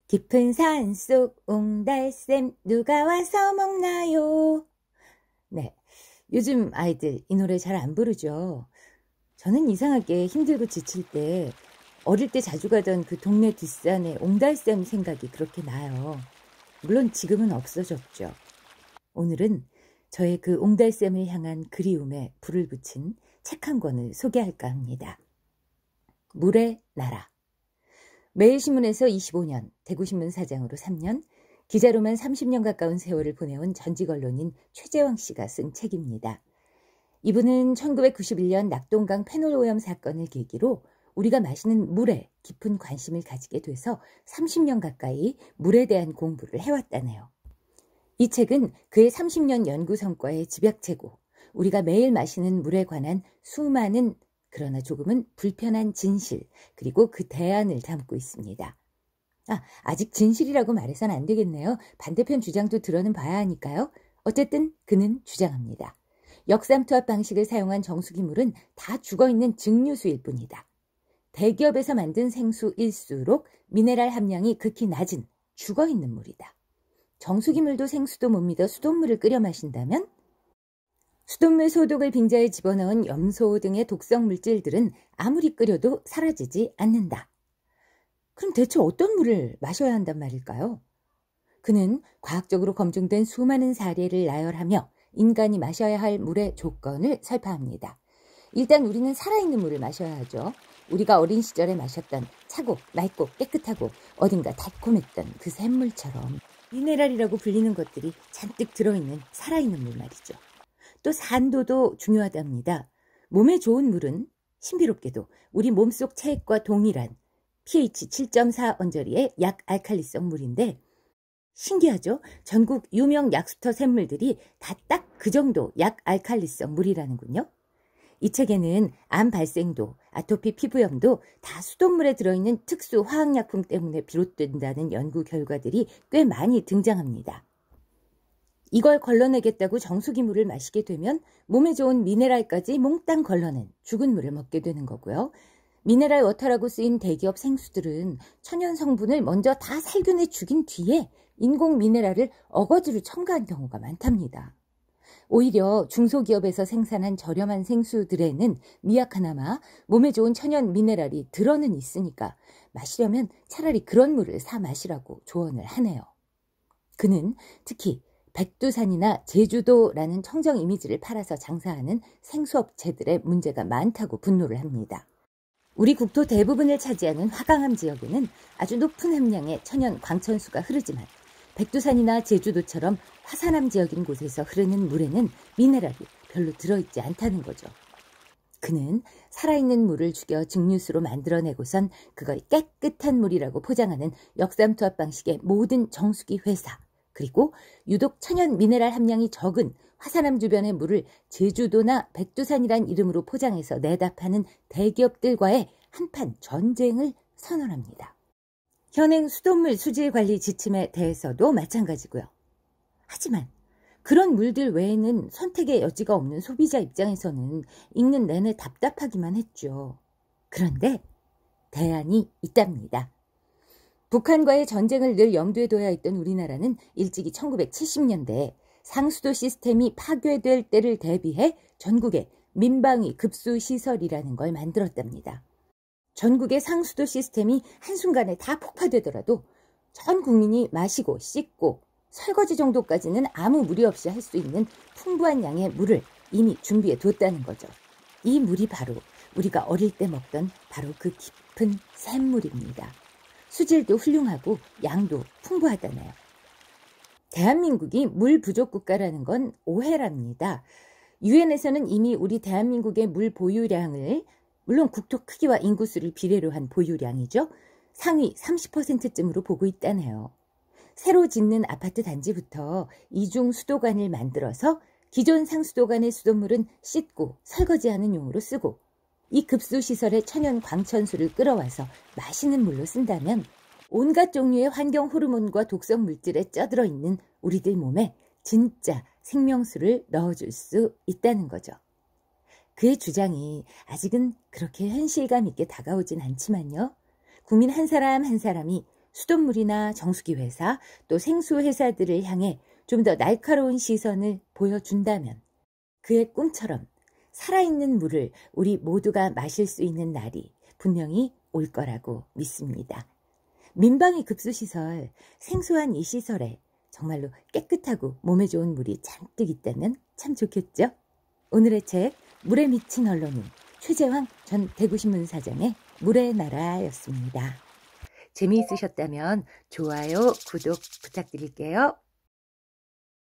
깊은 산속 옹달샘 누가 와서 먹나요? 네, 요즘 아이들 이 노래 잘 안 부르죠. 저는 이상하게 힘들고 지칠 때 어릴 때 자주 가던 그 동네 뒷산의 옹달샘 생각이 그렇게 나요. 물론 지금은 없어졌죠. 오늘은 저의 그 옹달샘을 향한 그리움에 불을 붙인 책 한 권을 소개할까 합니다. 물의 나라. 매일신문에서 25년, 대구신문 사장으로 3년, 기자로만 30년 가까운 세월을 보내온 전직 언론인 최재왕 씨가 쓴 책입니다. 이분은 1991년 낙동강 페놀 오염 사건을 계기로 우리가 마시는 물에 깊은 관심을 가지게 돼서 30년 가까이 물에 대한 공부를 해왔다네요. 이 책은 그의 30년 연구 성과의 집약체고 우리가 매일 마시는 물에 관한 수많은 그러나 조금은 불편한 진실, 그리고 그 대안을 담고 있습니다. 아직 진실이라고 말해서는 안 되겠네요. 반대편 주장도 들어는 봐야 하니까요. 어쨌든 그는 주장합니다. 역삼투압 방식을 사용한 정수기물은 다 죽어있는 증류수일 뿐이다. 대기업에서 만든 생수일수록 미네랄 함량이 극히 낮은 죽어있는 물이다. 정수기물도 생수도 못 믿어 수돗물을 끓여 마신다면? 수돗물 소독을 빙자에 집어넣은 염소 등의 독성 물질들은 아무리 끓여도 사라지지 않는다. 그럼 대체 어떤 물을 마셔야 한단 말일까요? 그는 과학적으로 검증된 수많은 사례를 나열하며 인간이 마셔야 할 물의 조건을 설파합니다. 일단 우리는 살아있는 물을 마셔야 하죠. 우리가 어린 시절에 마셨던 차고, 맑고 깨끗하고 어딘가 달콤했던 그 샘물처럼 미네랄이라고 불리는 것들이 잔뜩 들어있는 살아있는 물 말이죠. 또 산도도 중요하답니다. 몸에 좋은 물은 신비롭게도 우리 몸속 체액과 동일한 pH 7.4 언저리의 약알칼리성 물인데 신기하죠? 전국 유명 약수터 샘물들이 다 딱 그 정도 약알칼리성 물이라는군요. 이 책에는 암 발생도, 아토피 피부염도 다 수돗물에 들어있는 특수 화학약품 때문에 비롯된다는 연구 결과들이 꽤 많이 등장합니다. 이걸 걸러내겠다고 정수기물을 마시게 되면 몸에 좋은 미네랄까지 몽땅 걸러낸 죽은 물을 먹게 되는 거고요. 미네랄 워터라고 쓰인 대기업 생수들은 천연 성분을 먼저 다 살균해 죽인 뒤에 인공 미네랄을 어거지로 첨가한 경우가 많답니다. 오히려 중소기업에서 생산한 저렴한 생수들에는 미약하나마 몸에 좋은 천연 미네랄이 들어는 있으니까 마시려면 차라리 그런 물을 사 마시라고 조언을 하네요. 그는 특히 백두산이나 제주도라는 청정 이미지를 팔아서 장사하는 생수업체들의 문제가 많다고 분노를 합니다. 우리 국토 대부분을 차지하는 화강암 지역에는 아주 높은 함량의 천연 광천수가 흐르지만 백두산이나 제주도처럼 화산암 지역인 곳에서 흐르는 물에는 미네랄이 별로 들어있지 않다는 거죠. 그는 살아있는 물을 죽여 증류수로 만들어내고선 그걸 깨끗한 물이라고 포장하는 역삼투압 방식의 모든 정수기 회사, 그리고 유독 천연 미네랄 함량이 적은 화산암 주변의 물을 제주도나 백두산이란 이름으로 포장해서 내다 파는 대기업들과의 한판 전쟁을 선언합니다. 현행 수돗물 수질 관리 지침에 대해서도 마찬가지고요. 하지만 그런 물들 외에는 선택의 여지가 없는 소비자 입장에서는 읽는 내내 답답하기만 했죠. 그런데 대안이 있답니다. 북한과의 전쟁을 늘 염두에 둬야 했던 우리나라는 일찍이 1970년대에 상수도 시스템이 파괴될 때를 대비해 전국에 민방위 급수시설이라는 걸 만들었답니다. 전국의 상수도 시스템이 한순간에 다 폭파되더라도 전 국민이 마시고 씻고 설거지 정도까지는 아무 무리 없이 할 수 있는 풍부한 양의 물을 이미 준비해 뒀다는 거죠. 이 물이 바로 우리가 어릴 때 먹던 바로 그 깊은 샘물입니다. 수질도 훌륭하고 양도 풍부하다네요. 대한민국이 물 부족 국가라는 건 오해랍니다. 유엔에서는 이미 우리 대한민국의 물 보유량을, 물론 국토 크기와 인구수를 비례로 한 보유량이죠, 상위 30%쯤으로 보고 있다네요. 새로 짓는 아파트 단지부터 이중 수도관을 만들어서 기존 상수도관의 수돗물은 씻고 설거지하는 용으로 쓰고 이 급수시설에 천연 광천수를 끌어와서 마시는 물로 쓴다면 온갖 종류의 환경 호르몬과 독성 물질에 쪄들어 있는 우리들 몸에 진짜 생명수를 넣어줄 수 있다는 거죠. 그의 주장이 아직은 그렇게 현실감 있게 다가오진 않지만요. 국민 한 사람 한 사람이 수돗물이나 정수기 회사 또 생수 회사들을 향해 좀 더 날카로운 시선을 보여준다면 그의 꿈처럼 살아있는 물을 우리 모두가 마실 수 있는 날이 분명히 올 거라고 믿습니다. 민방위 급수시설, 생소한 이 시설에 정말로 깨끗하고 몸에 좋은 물이 잔뜩 있다면 참 좋겠죠? 오늘의 책 물에 미친 언론인 최재황 전 대구신문사장의 물의 나라였습니다. 재미있으셨다면 좋아요, 구독 부탁드릴게요.